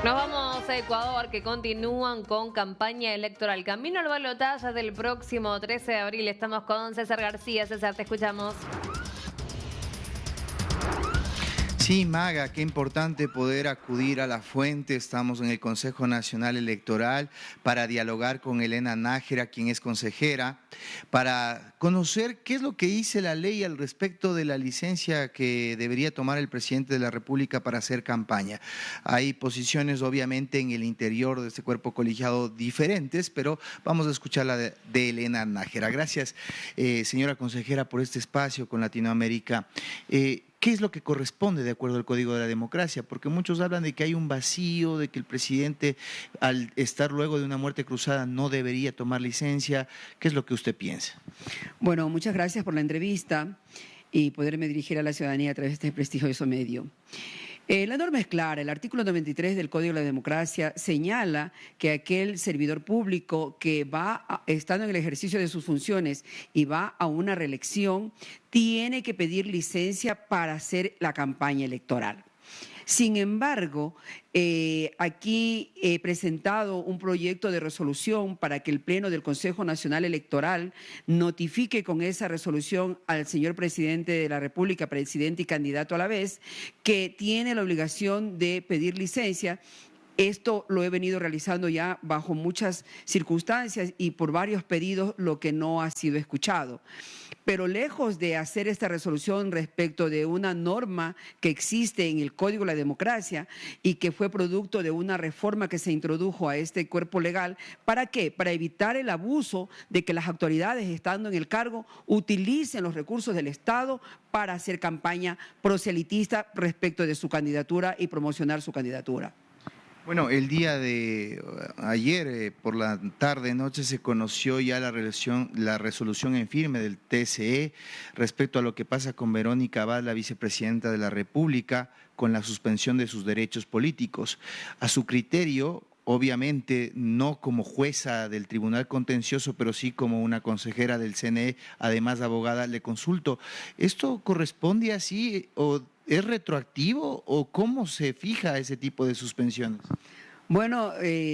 Nos vamos a Ecuador, que continúan con campaña electoral. Camino al balotaje del próximo 13 de abril. Estamos con César García. César, te escuchamos. Sí, Maga, qué importante poder acudir a la fuente. Estamos en el Consejo Nacional Electoral para dialogar con Elena Nájera, quien es consejera, para conocer qué es lo que dice la ley al respecto de la licencia que debería tomar el presidente de la República para hacer campaña. Hay posiciones, obviamente, en el interior de este cuerpo colegiado diferentes, pero vamos a escuchar la de Elena Nájera. Gracias, señora consejera, por este espacio con Latinoamérica. ¿Qué es lo que corresponde de acuerdo al Código de la Democracia? Porque muchos hablan de que hay un vacío, de que el presidente, al estar luego de una muerte cruzada, no debería tomar licencia. ¿Qué es lo que usted piensa? Bueno, muchas gracias por la entrevista y poderme dirigir a la ciudadanía a través de este prestigioso medio. La norma es clara. El artículo 93 del Código de la Democracia señala que aquel servidor público que estando en el ejercicio de sus funciones y va a una reelección, tiene que pedir licencia para hacer la campaña electoral. Sin embargo, aquí he presentado un proyecto de resolución para que el Pleno del Consejo Nacional Electoral notifique con esa resolución al señor presidente de la República, presidente y candidato a la vez, que tiene la obligación de pedir licencia. Esto lo he venido realizando ya bajo muchas circunstancias y por varios pedidos, lo que no ha sido escuchado. Pero lejos de hacer esta resolución respecto de una norma que existe en el Código de la Democracia y que fue producto de una reforma que se introdujo a este cuerpo legal, ¿para qué? Para evitar el abuso de que las autoridades, estando en el cargo, utilicen los recursos del Estado para hacer campaña proselitista respecto de su candidatura y promocionar su candidatura. Bueno, el día de ayer, por la tarde-noche, se conoció ya la resolución en firme del TSE respecto a lo que pasa con Verónica Abad, la vicepresidenta de la República, con la suspensión de sus derechos políticos. A su criterio, obviamente no como jueza del Tribunal Contencioso, pero sí como una consejera del CNE, además de abogada, le consulto, ¿esto corresponde así o es retroactivo o cómo se fija ese tipo de suspensiones? Bueno,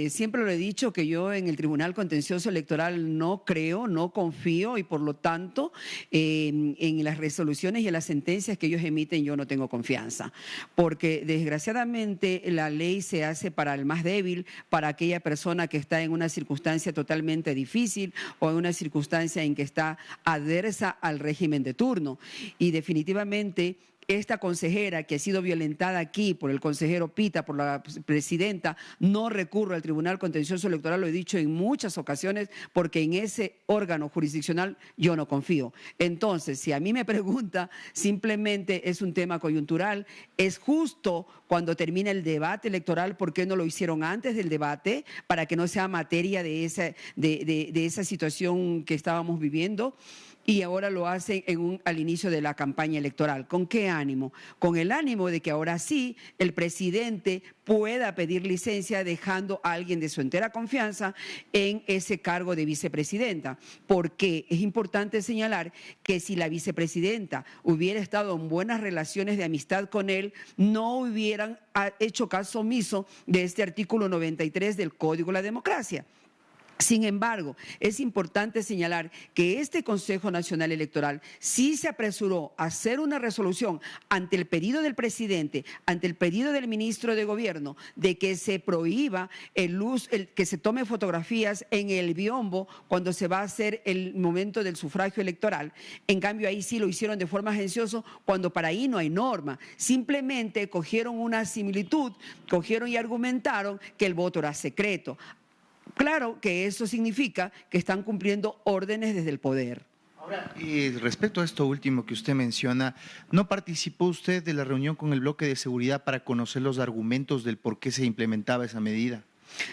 siempre lo he dicho que yo en el Tribunal Contencioso Electoral no creo, no confío y por lo tanto en las resoluciones y en las sentencias que ellos emiten yo no tengo confianza, porque desgraciadamente la ley se hace para el más débil, para aquella persona que está en una circunstancia totalmente difícil o en una circunstancia en que está adversa al régimen de turno y definitivamente esta consejera que ha sido violentada aquí por el consejero Pita, por la presidenta, no recurre al Tribunal Contencioso Electoral, lo he dicho en muchas ocasiones, porque en ese órgano jurisdiccional yo no confío. Entonces, si a mí me pregunta, simplemente es un tema coyuntural, es justo cuando termina el debate electoral, ¿por qué no lo hicieron antes del debate? Para que no sea materia de esa situación que estábamos viviendo. Y ahora lo hacen al inicio de la campaña electoral. ¿Con qué ánimo? Con el ánimo de que ahora sí el presidente pueda pedir licencia dejando a alguien de su entera confianza en ese cargo de vicepresidenta. Porque es importante señalar que si la vicepresidenta hubiera estado en buenas relaciones de amistad con él, no hubieran hecho caso omiso de este artículo 93 del Código de la Democracia. Sin embargo, es importante señalar que este Consejo Nacional Electoral sí se apresuró a hacer una resolución ante el pedido del presidente, ante el pedido del ministro de Gobierno, de que se prohíba que se tome fotografías en el biombo cuando se va a hacer el momento del sufragio electoral. En cambio, ahí sí lo hicieron de forma agenciosa cuando para ahí no hay norma. Simplemente cogieron una similitud, cogieron y argumentaron que el voto era secreto. Claro que eso significa que están cumpliendo órdenes desde el poder. Ahora, respecto a esto último que usted menciona, ¿no participó usted de la reunión con el bloque de seguridad para conocer los argumentos del por qué se implementaba esa medida?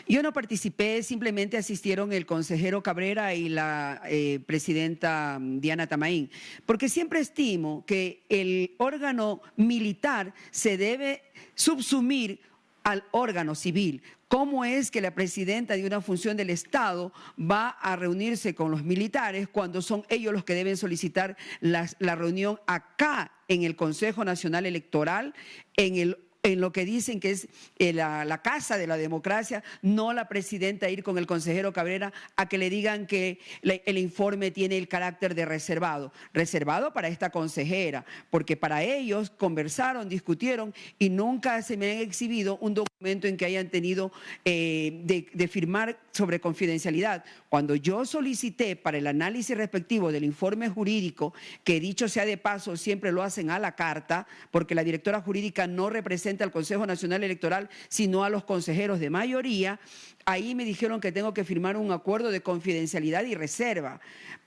Yo no participé, simplemente asistieron el consejero Cabrera y la presidenta Diana Tamaín, porque siempre estimo que el órgano militar se debe subsumir al órgano civil. ¿Cómo es que la presidenta de una función del Estado va a reunirse con los militares cuando son ellos los que deben solicitar la reunión acá en el Consejo Nacional Electoral, en en lo que dicen que es la casa de la democracia, no la presidenta ir con el consejero Cabrera a que le digan que el informe tiene el carácter de reservado para esta consejera, porque para ellos conversaron, discutieron y nunca se me han exhibido un documento en que hayan tenido de firmar sobre confidencialidad. Cuando yo solicité para el análisis respectivo del informe jurídico, que dicho sea de paso, siempre lo hacen a la carta, porque la directora jurídica no representa al Consejo Nacional Electoral, sino a los consejeros de mayoría, ahí me dijeron que tengo que firmar un acuerdo de confidencialidad y reserva,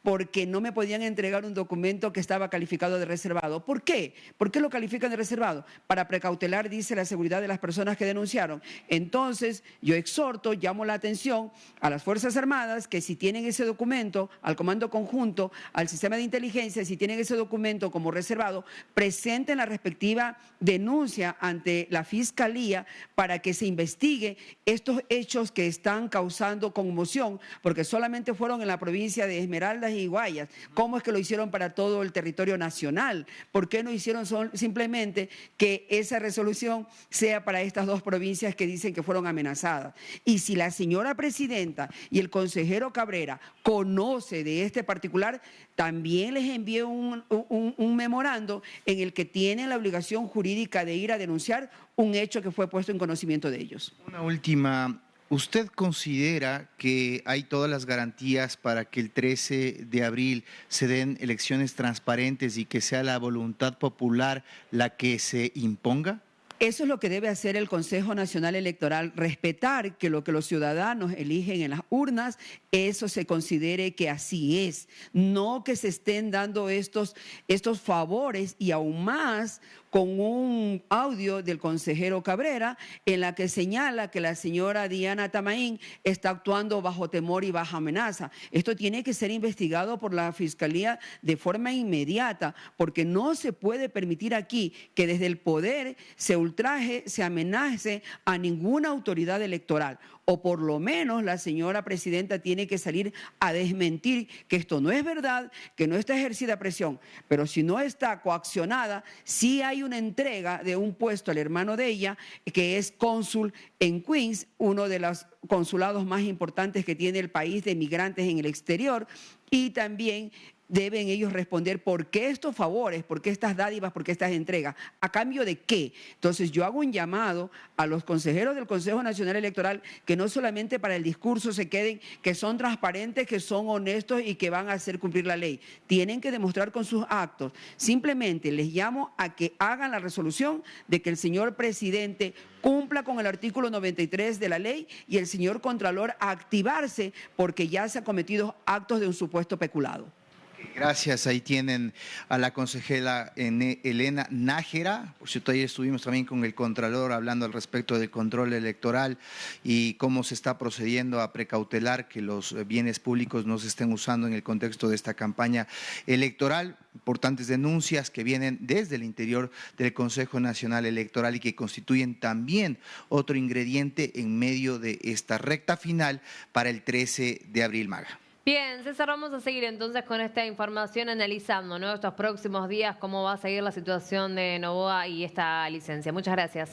porque no me podían entregar un documento que estaba calificado de reservado. ¿Por qué? ¿Por qué lo califican de reservado? Para precautelar, dice, la seguridad de las personas que denunciaron. Entonces, yo exhorto, llamo la atención a las Fuerzas Armadas que si tienen ese documento, al Comando Conjunto, al Sistema de Inteligencia, si tienen ese documento como reservado, presenten la respectiva denuncia ante la Fiscalía para que se investigue estos hechos que están causando conmoción, porque solamente fueron en la provincia de Esmeraldas y Guayas. ¿Cómo es que lo hicieron para todo el territorio nacional? ¿Por qué no hicieron simplemente que esa resolución sea para estas dos provincias que dicen que fueron amenazadas? Y si la señora presidenta y el consejero Cabrera conoce de este particular, también les envié un memorando en el que tienen la obligación jurídica de ir a denunciar un hecho que fue puesto en conocimiento de ellos. Una última. ¿Usted considera que hay todas las garantías para que el 13 de abril se den elecciones transparentes y que sea la voluntad popular la que se imponga? Eso es lo que debe hacer el Consejo Nacional Electoral, respetar que lo que los ciudadanos eligen en las urnas, eso se considere que así es, no que se estén dando estos favores y aún más con un audio del consejero Cabrera en la que señala que la señora Diana Tamaín está actuando bajo temor y bajo amenaza. Esto tiene que ser investigado por la Fiscalía de forma inmediata, porque no se puede permitir aquí que desde el poder se ultraje, se amenace a ninguna autoridad electoral. O por lo menos la señora presidenta tiene que salir a desmentir que esto no es verdad, que no está ejercida presión. Pero si no está coaccionada, sí hay una entrega de un puesto al hermano de ella, que es cónsul en Queens, uno de los consulados más importantes que tiene el país de migrantes en el exterior, y también deben ellos responder por qué estos favores, por qué estas dádivas, por qué estas entregas, ¿a cambio de qué? Entonces yo hago un llamado a los consejeros del Consejo Nacional Electoral que no solamente para el discurso se queden, que son transparentes, que son honestos y que van a hacer cumplir la ley. Tienen que demostrar con sus actos. Simplemente les llamo a que hagan la resolución de que el señor presidente cumpla con el artículo 93 de la ley y el señor Contralor a activarse porque ya se han cometido actos de un supuesto peculado. Gracias, ahí tienen a la consejera Elena Nájera. Por cierto, ayer estuvimos también con el Contralor hablando al respecto del control electoral y cómo se está procediendo a precautelar que los bienes públicos no se estén usando en el contexto de esta campaña electoral. Importantes denuncias que vienen desde el interior del Consejo Nacional Electoral y que constituyen también otro ingrediente en medio de esta recta final para el 13 de abril, Maga. Bien, César, vamos a seguir entonces con esta información analizando, ¿no?, estos próximos días cómo va a seguir la situación de Noboa y esta licencia. Muchas gracias.